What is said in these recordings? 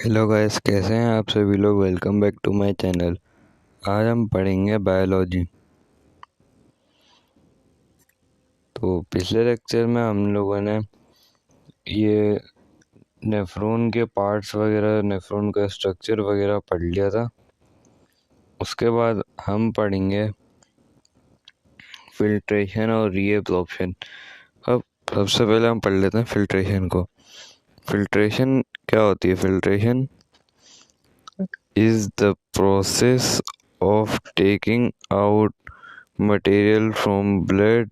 Hello guys, कैसे हैं आप सभी लोग। Welcome back to my channel. आज हम पढ़ेंगे बायोलॉजी। तो पिछले लेक्चर में हम लोगों ने ये नेफ्रॉन के पार्ट्स वगैरह, नेफ्रॉन का स्ट्रक्चर वगैरह पढ़ लिया था। उसके बाद हम पढ़ेंगे फिल्ट्रेशन और रीएब्जॉर्प्शन। अब सबसे पहले हम पढ़ लेते हैं फिल्ट्रेशन को। फिल्ट्रेशन क्या होती है? Filtration is the process of taking out material from blood.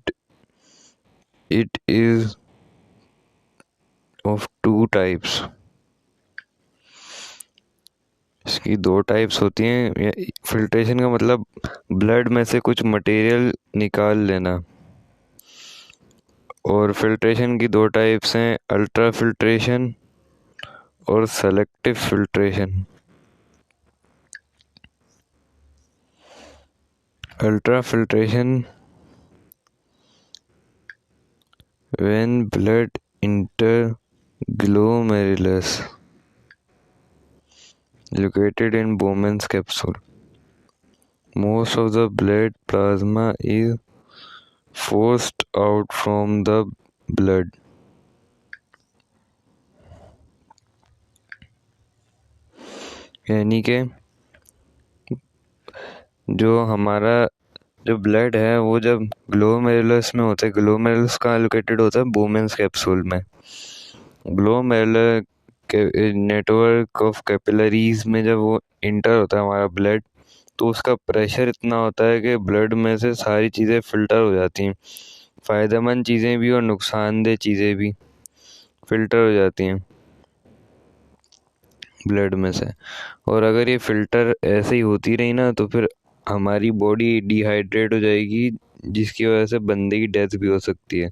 It is of two types. इसकी दो टाइप्स होती हैं। फिल्ट्रेशन का मतलब ब्लड में से कुछ मटेरियल निकाल लेना। और फिल्ट्रेशन की दो टाइप्स हैं, अल्ट्रा फिल्ट्रेशन और selective filtration. Ultra filtration when blood enter glomerulus located in Bowman's capsule. Most of the blood plasma is forced out from the blood. यानी कि जो ब्लड है वो जब ग्लोमेरुलस में होता है, ग्लोमेरुलस कहाँ लोकेटेड होता है? बोमेंस कैप्सूल में। ग्लोमेरुलर के नेटवर्क ऑफ कैपिलरीज में जब वो इंटर होता है हमारा ब्लड, तो उसका प्रेशर इतना होता है कि ब्लड में से सारी चीज़ें फिल्टर हो जाती हैं। फ़ायदेमंद चीज़ें भी और नुकसानदेह चीज़ें भी फिल्टर हो जाती हैं ब्लड में से। और अगर ये फिल्टर ऐसे ही होती रही ना, तो फिर हमारी बॉडी डिहाइड्रेट हो जाएगी, जिसकी वजह से बंदे की डेथ भी हो सकती है।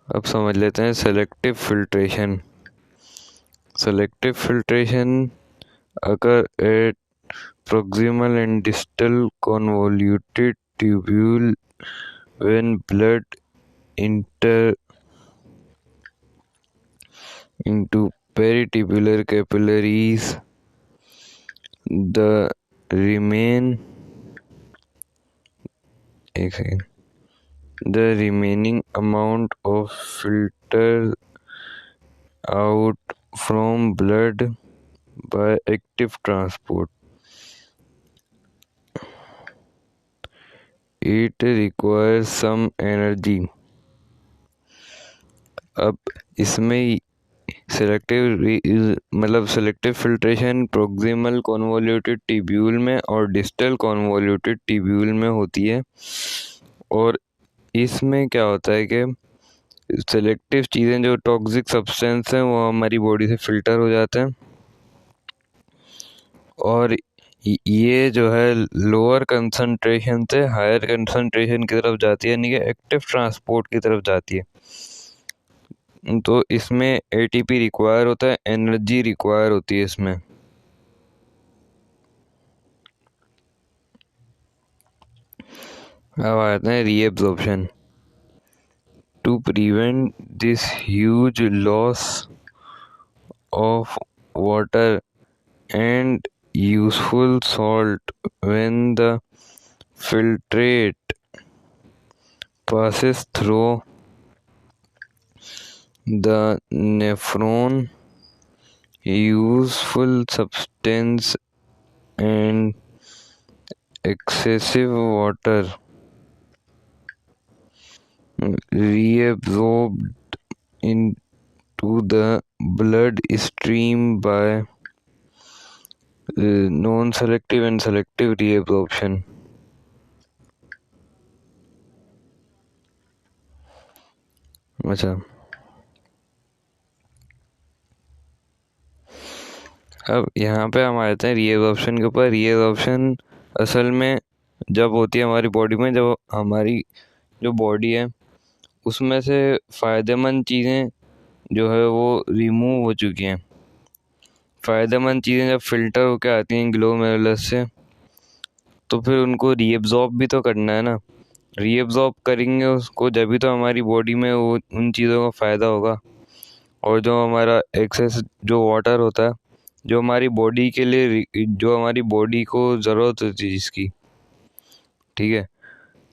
अब समझ लेते हैं selective filtration. Selective filtration occur at proximal and distal convoluted tubule when blood enter into peritubular capillaries. The remaining amount of filter out from blood by active transport. It requires some energy. अब इसमें selective filtration proximal convoluted tubule में और distal convoluted tubule में होती है। और इसमें क्या होता है कि सेलेक्टिव चीज़ें, जो टॉक्सिक सब्सटेंस हैं, वो हमारी बॉडी से फिल्टर हो जाते हैं और ये जो है लोअर कंसंट्रेशन से हायर कंसंट्रेशन की तरफ जाती है, यानी कि एक्टिव ट्रांसपोर्ट की तरफ जाती है। तो इसमें एटीपी रिक्वायर होता है, एनर्जी रिक्वायर होती है इसमें। अब आते हैं reabsorption. To prevent this huge loss of water and useful salt when the filtrate passes through the nephron, useful substance and excessive water reabsorbed into the blood stream by non-selective and selective reabsorption. अच्छा, अब यहाँ पे हम आते हैं reabsorption के ऊपर। Reabsorption असल में जब होती है हमारी बॉडी में, जब हमारी जो बॉडी है उसमें से फ़ायदेमंद चीज़ें जो है वो रिमूव हो चुकी हैं। फ़ायदेमंद चीज़ें जब फिल्टर होकर आती हैं ग्लोमेरुलस से, तो फिर उनको रीएब्जॉर्ब भी तो करना है ना। रीएब्जॉर्ब करेंगे उसको जब भी तो हमारी बॉडी में वो उन चीज़ों का फ़ायदा होगा। और जो हमारा एक्सेस जो वाटर होता है, जो हमारी बॉडी के लिए, जो हमारी बॉडी को ज़रूरत होती है जिसकी, ठीक है,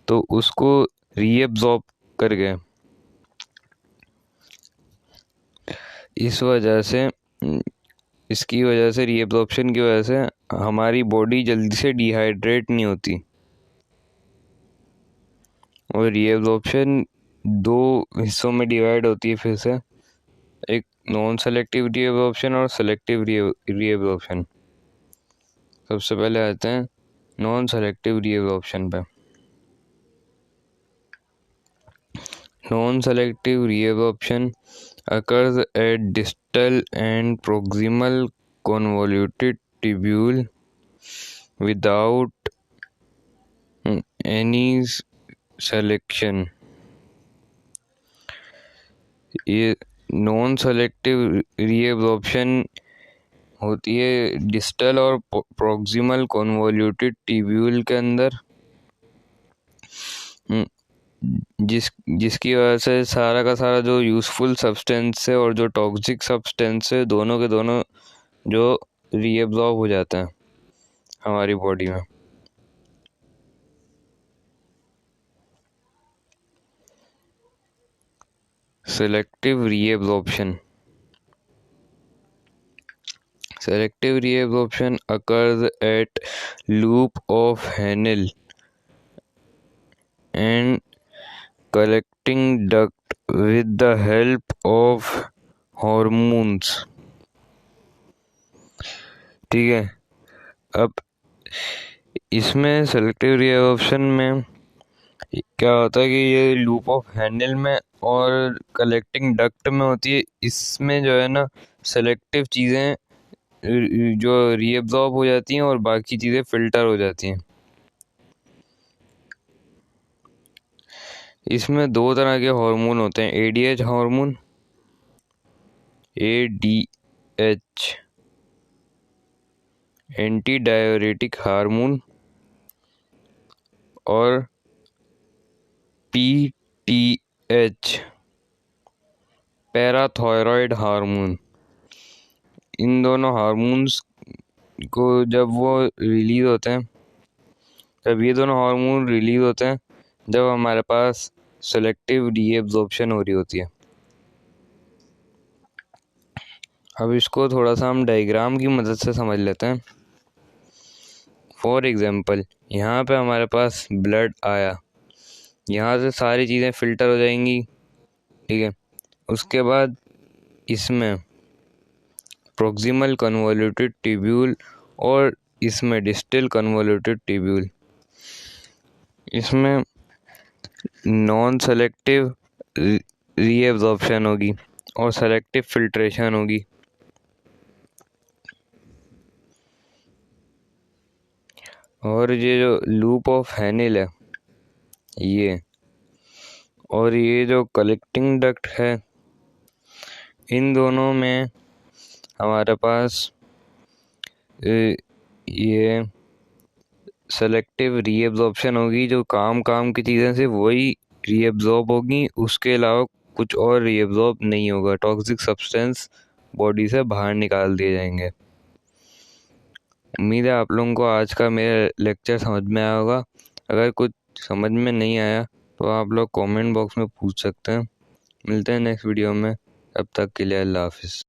तो उसको रीएब्जॉर्ब कर गए। इस वजह से, इसकी वजह से, रीएब्जॉर्प्शन की वजह से हमारी बॉडी जल्दी से डिहाइड्रेट नहीं होती। और रीएब्जॉर्प्शन दो हिस्सों में डिवाइड होती है फिर से, एक नॉन सेलेक्टिव रीएब्जॉर्प्शन और सेलेक्टिव रीएब्जॉर्प्शन। सबसे पहले आते हैं नॉन सेलेक्टिव रीएब्जॉर्प्शन पे। Non selective reabsorption occurs at distal and proximal convoluted tubule without any selection। ये नॉन सेलेक्टिव रीएब्जॉर्प्शन होती है डिस्टल और प्रोक्सिमल कॉन्वोल्यूटेड ट्यूब्यूल के अंदर, जिसकी वजह से सारा का सारा जो यूज़फुल सब्सटेंस है और जो टॉक्सिक सब्सटेंस है, दोनों के दोनों जो रीएब्जॉर्ब हो जाते हैं हमारी बॉडी में। Selective reabsorption. Selective reabsorption occurs at loop of Henle and collecting duct with the help of hormones। ठीक है, अब इसमें सेलेक्टिव रीअब्जॉर्प्शन में क्या होता है कि ये लूप ऑफ हैंडल में और कलेक्टिंग डक्ट में होती है। इसमें जो है ना, सेलेक्टिव चीज़ें जो रीअब्जॉर्ब हो जाती हैं और बाकी चीज़ें फिल्टर हो जाती हैं। इसमें दो तरह के हार्मोन होते हैं, ADH hormone, ADH anti diuretic hormone, और पीटीएच पैराथायरॉयड हार्मोन। इन दोनों हार्मोन्स को जब वो रिलीज होते हैं, जब ये दोनों हार्मोन रिलीज होते हैं जब हमारे पास सेलेक्टिव रीअब्जॉर्प्शन हो रही होती है। अब इसको थोड़ा सा हम डायग्राम की मदद से समझ लेते हैं। फॉर एग्जांपल, यहाँ पे हमारे पास ब्लड आया, यहाँ से सारी चीज़ें फिल्टर हो जाएंगी, ठीक है। उसके बाद इसमें प्रोक्सिमल कन्वोल्यूटेड ट्यूब्यूल और इसमें डिस्टल कन्वोल्यूटेड ट्यूब्यूल, इसमें नॉन सेलेक्टिव रीअब्जॉर्प्शन होगी और सेलेक्टिव फिल्ट्रेशन होगी। और ये जो लूप ऑफ हैनिल है ये, और ये जो कलेक्टिंग डक्ट है, इन दोनों में हमारे पास ये सेलेक्टिव रीअब्जॉर्प्शन होगी। जो काम की चीज़ें से वही रीअब्जॉर्ब होगी, उसके अलावा कुछ और रीअब्जॉर्ब नहीं होगा। टॉक्सिक सब्सटेंस बॉडी से बाहर निकाल दिए जाएंगे। उम्मीद है आप लोगों को आज का मेरा लेक्चर समझ में आया होगा। अगर कुछ समझ में नहीं आया तो आप लोग कमेंट बॉक्स में पूछ सकते हैं। मिलते हैं नेक्स्ट वीडियो में, तब तक के लिए अल्लाह हाफिज़।